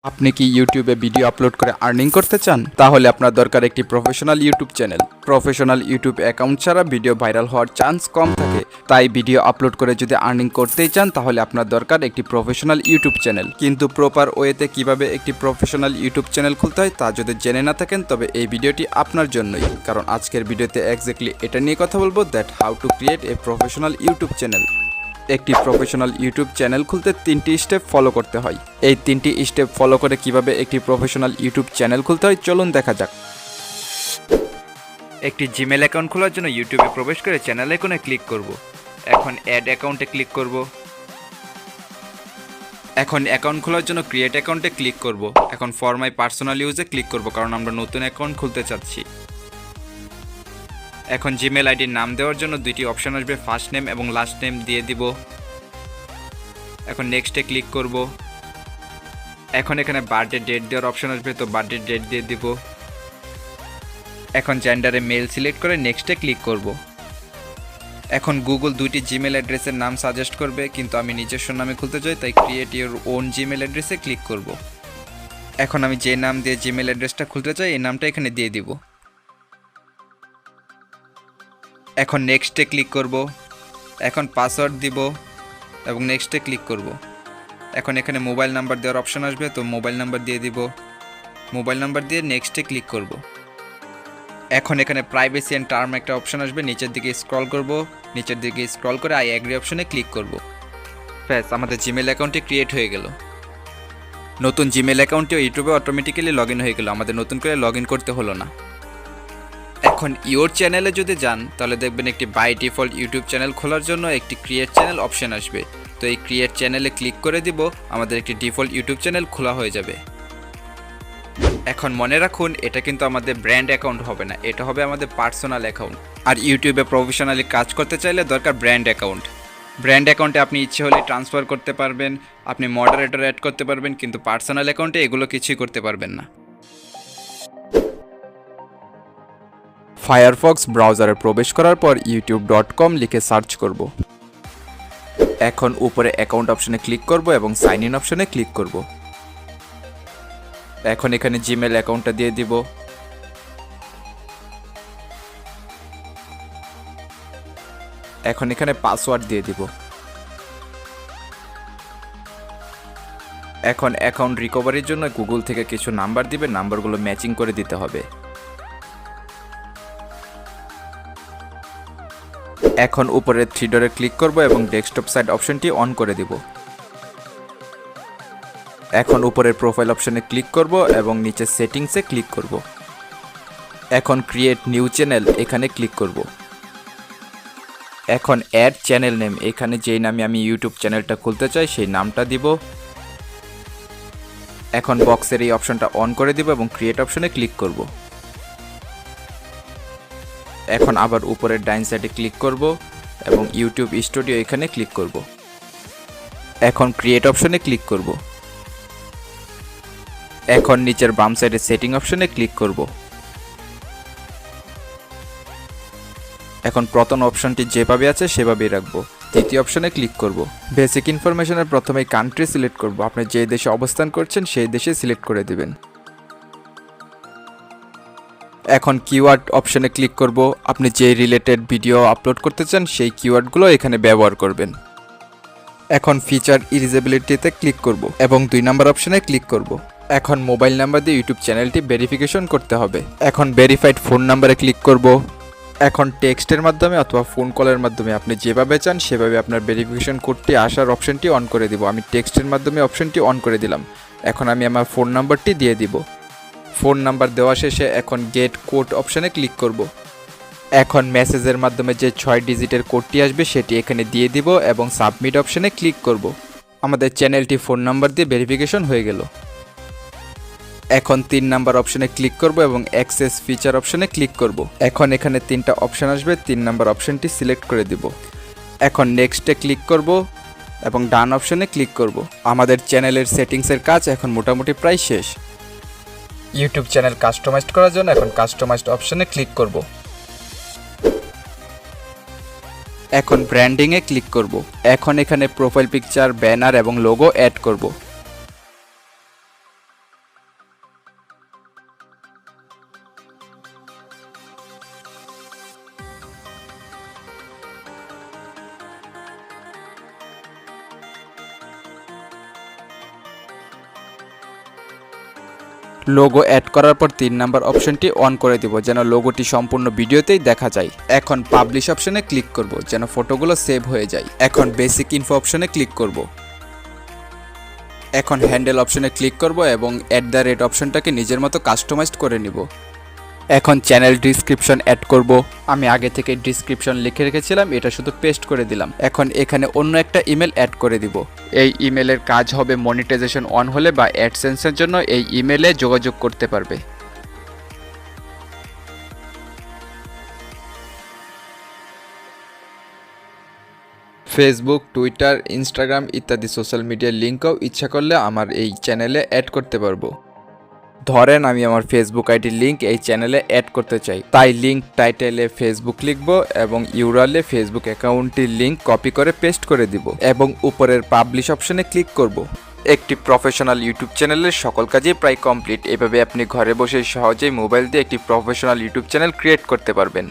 আপনি কি ইউটিউবে ভিডিও আপলোড করে আর্নিং করতে চান? তাহলে আপনার দরকার একটি professional YouTube channel. Professional YouTube account ছাড়া ভিডিও ভাইরাল হওয়ার চান্স কম থাকে। তাই ভিডিও আপলোড করে যদি আর্নিং করতেই চান তাহলে আপনার দরকার একটি প্রফেশনাল ইউটিউব চ্যানেল। কিন্তু প্রপার ওয়েতে কিভাবে একটি প্রফেশনাল ইউটিউব চ্যানেল খুলতে হয় তা যদি জেনে না থাকেন তবে এই ভিডিওটি আপনার জন্যই। কারণ আজকের ভিডিওতে এক্স্যাক্টলি এটা নিয়ে কথা বলবো, that how to create a professional YouTube channel. একটি প্রফেশনাল ইউটিউব চ্যানেল খুলতে 3টি স্টেপ ফলো করতে হয়। এই 3টি স্টেপ ফলো করে কিভাবে একটি প্রফেশনাল ইউটিউব চ্যানেল খুলতে হয় চলুন দেখা যাক। একটি জিমেল অ্যাকাউন্ট খোলার জন্য ইউটিউবে প্রবেশ করে চ্যানেল আইকনে ক্লিক করব। এখন অ্যাড অ্যাকাউন্টে ক্লিক করব। এখন অ্যাকাউন্ট খোলার জন্য ক্রিয়েট অ্যাকাউন্টে ক্লিক করব। এখন ফর মাই পার্সোনাল ইউজে ক্লিক করব কারণ আমরা নতুন অ্যাকাউন্ট খুলতে চাচ্ছি। এখন জিমেল আইডির নাম দেওয়ার জন্য দুইটি অপশন আসবে, ফার্স্ট নেম এবং লাস্ট নেম দিয়ে দিব। এখন নেক্সটে ক্লিক করব। এখন এখানে বার্থডে ডেট দেওয়ার অপশন আসবে, তো বার্থডে ডেট দিয়ে দিব। এখন জেন্ডারে মেল সিলেক্ট করে নেক্সটে ক্লিক করব। এখন গুগল দুইটি জিমেল অ্যাড্রেসের নাম সাজেস্ট করবে, কিন্তু আমি নিজস্ব নামে খুলতে চাই তাই ক্রিয়েট ইউর ওন জিমেল অ্যাড্রেসে ক্লিক করব। এখন আমি যে নাম দিয়ে জিমেল অ্যাড্রেসটা খুলতে চাই এই নামটা এখানে দিয়ে দিব। এখন নেক্সটে ক্লিক করব। এখন পাসওয়ার্ড দিব এবং নেক্সটে ক্লিক করব। এখন এখানে মোবাইল নাম্বার দেওয়ার অপশন আসবে, তো মোবাইল নাম্বার দিয়ে দিব। মোবাইল নাম্বার দিয়ে নেক্সটে ক্লিক করব। এখন এখানে প্রাইভেসি অ্যান্ড টার্ম একটা অপশন আসবে, নিচের দিকে স্ক্রল করব। নিচের দিকে স্ক্রল করে আই অ্যাগ্রি অপশনে ক্লিক করব। ব্যাস, আমাদের জিমেল অ্যাকাউন্টটি ক্রিয়েট হয়ে গেল। নতুন জিমেল অ্যাকাউন্টটিও ইউটিউবে অটোমেটিক্যালি লগ ইন হয়ে গেল, আমাদের নতুন করে লগ ইন করতে হলো না। এখন ইওর চ্যানেলে যদি যান তাহলে দেখবেন একটি বাই ডিফল্ট ইউটিউব চ্যানেল খোলার জন্য একটি ক্রিয়েট চ্যানেল অপশন আসবে, তো এই ক্রিয়েট চ্যানেলে ক্লিক করে দিব, আমাদের একটি ডিফল্ট ইউটিউব চ্যানেল খোলা হয়ে যাবে। এখন মনে রাখুন, এটা কিন্তু আমাদের ব্র্যান্ড অ্যাকাউন্ট হবে না, এটা হবে আমাদের পার্সোনাল অ্যাকাউন্ট। আর ইউটিউবে প্রফেশনালি কাজ করতে চাইলে দরকার ব্র্যান্ড অ্যাকাউন্ট। ব্র্যান্ড অ্যাকাউন্টে আপনি ইচ্ছে হলে ট্রান্সফার করতে পারবেন, আপনি মডারেটর অ্যাড করতে পারবেন, কিন্তু পার্সোনাল অ্যাকাউন্টে এগুলো কিছুই করতে পারবেন না। ফায়ারফক্স ব্রাউজারে প্রবেশ করার পর youtube.com লিখে সার্চ করব। এখন উপরে অ্যাকাউন্ট অপশনে ক্লিক করব এবং সাইন ইন অপশনে ক্লিক করব। এখন এখানে জিমেল অ্যাকাউন্টটা দিয়ে দিব। এখন এখানে পাসওয়ার্ড দিয়ে দিব। এখন অ্যাকাউন্ট রিকভারির জন্য গুগল থেকে কিছু নাম্বার দিবে, নাম্বারগুলো ম্যাচিং করে দিতে হবে। এখন উপরে থ্রি ডটে ক্লিক করব এবং ডেস্কটপ সাইড অপশনটি অন করে দিব। এখন উপরের প্রোফাইল অপশনে ক্লিক করব এবং নিচে সেটিংসে ক্লিক করব। এখন ক্রিয়েট নিউ চ্যানেল এখানে ক্লিক করব। এখন অ্যাড চ্যানেল নেম, এখানে যেই নামে আমি ইউটিউব চ্যানেলটা খুলতে চাই সেই নামটা দিব। এখন বক্সের এই অপশনটা অন করে দিব এবং ক্রিয়েট অপশনে ক্লিক করব। এখন আবার উপরের ডাইন সাইডে ক্লিক করব এবং ইউটিউব স্টুডিও এখানে ক্লিক করব। এখন ক্রিয়েট অপশনে ক্লিক করব। এখন নিচের বাম সাইডে সেটিং অপশনে ক্লিক করব। এখন প্রথম অপশনটি যেভাবে আছে সেভাবেই রাখবো। দ্বিতীয় অপশনে ক্লিক করব। বেসিক ইনফরমেশনের প্রথমে কান্ট্রি সিলেক্ট করব, আপনি যে দেশে অবস্থান করছেন সেই দেশে সিলেক্ট করে দিবেন। এখন কিওয়ার্ড অপশনে ক্লিক করব, আপনি যে রিলেটেড ভিডিও আপলোড করতে চান সেই কিওয়ার্ডগুলো এখানে ব্যবহার করবেন। এখন ফিচার ইলিজিবিলিটিতে ক্লিক করব এবং 2 নম্বর অপশনে ক্লিক করব। এখন মোবাইল নাম্বার দিয়ে ইউটিউব চ্যানেলটি ভেরিফিকেশন করতে হবে। এখন ভেরিফাইড ফোন নাম্বারে ক্লিক করব। এখন টেক্সটের মাধ্যমে অথবা ফোন কলের মাধ্যমে আপনি যেভাবে চান সেভাবে আপনার ভেরিফিকেশন কোডটি আসার অপশনটি অন করে দিব। আমি টেক্সটের মাধ্যমে অপশনটি অন করে দিলাম। এখন আমি আমার ফোন নাম্বারটি দিয়ে দিব। ফোন নাম্বার দেওয়া শেষে এখন গেট কোড অপশনে ক্লিক করব। এখন মেসেজের মাধ্যমে যে 6 ডিজিটের কোডটি আসবে সেটি এখানে দিয়ে দিব এবং সাবমিট অপশনে ক্লিক করব। আমাদের চ্যানেলটি ফোন নাম্বার দিয়ে ভেরিফিকেশন হয়ে গেল। এখন 3 নাম্বার অপশনে ক্লিক করব এবং অ্যাক্সেস ফিচার অপশনে ক্লিক করব। এখন এখানে 3টা অপশন আসবে, 3 নাম্বার অপশনটি সিলেক্ট করে দিব। এখন নেক্সটে ক্লিক করব এবং ডান অপশনে ক্লিক করব। আমাদের চ্যানেলের সেটিংসের কাজ এখন মোটামুটি প্রায় শেষ। ইউটিউব চ্যানেল কাস্টমাইজড করার জন্য এখন কাস্টমাইজড অপশনে ক্লিক করব। এখন ব্র্যান্ডিংয়ে ক্লিক করব। এখন এখানে প্রোফাইল পিকচার, ব্যানার এবং লোগো অ্যাড করব। লোগো অ্যাড করার পর 3 নাম্বার অপশনটি অন করে দিব যেন লোগোটি সম্পূর্ণ ভিডিওতেই দেখা যায়। এখন পাবলিশ অপশনে ক্লিক করব যেন ফটোগুলো সেভ হয়ে যায়। এখন বেসিক ইনফো অপশনে ক্লিক করব। এখন হ্যান্ডেল অপশনে ক্লিক করব এবং @ অপশনটাকে নিজের মতো কাস্টমাইজড করে নিব। এখন চ্যানেল ডিসক্রিপশন অ্যাড করব। আমি আগে থেকে ডিসক্রিপশন লিখে রেখেছিলাম, এটা শুধু পেস্ট করে দিলাম। এখন এখানে অন্য একটা ইমেল অ্যাড করে দিব। এই ইমেলের কাজ হবে মনিটাইজেশন অন হলে বা অ্যাডসেন্সের জন্য এই ইমেলে যোগাযোগ করতে পারবে। ফেসবুক, টুইটার, ইনস্টাগ্রাম ইত্যাদি সোশ্যাল মিডিয়ার লিঙ্কও ইচ্ছা করলে আমার এই চ্যানেলে অ্যাড করতে পারবো। ধরেন আমি আমার ফেসবুক আইডির লিঙ্ক এই চ্যানেলে অ্যাড করতে চাই, তাই লিঙ্ক টাইটেলে ফেসবুক লিখব এবং ইউআরএলে ফেসবুক অ্যাকাউন্টটির লিঙ্ক কপি করে পেস্ট করে দিব এবং উপরের পাবলিশ অপশনে ক্লিক করব। একটি প্রফেশনাল ইউটিউব চ্যানেলের সকল কাজই প্রায় কমপ্লিট। এভাবে আপনি ঘরে বসে সহজেই মোবাইল দিয়ে একটি প্রফেশনাল ইউটিউব চ্যানেল ক্রিয়েট করতে পারবেন।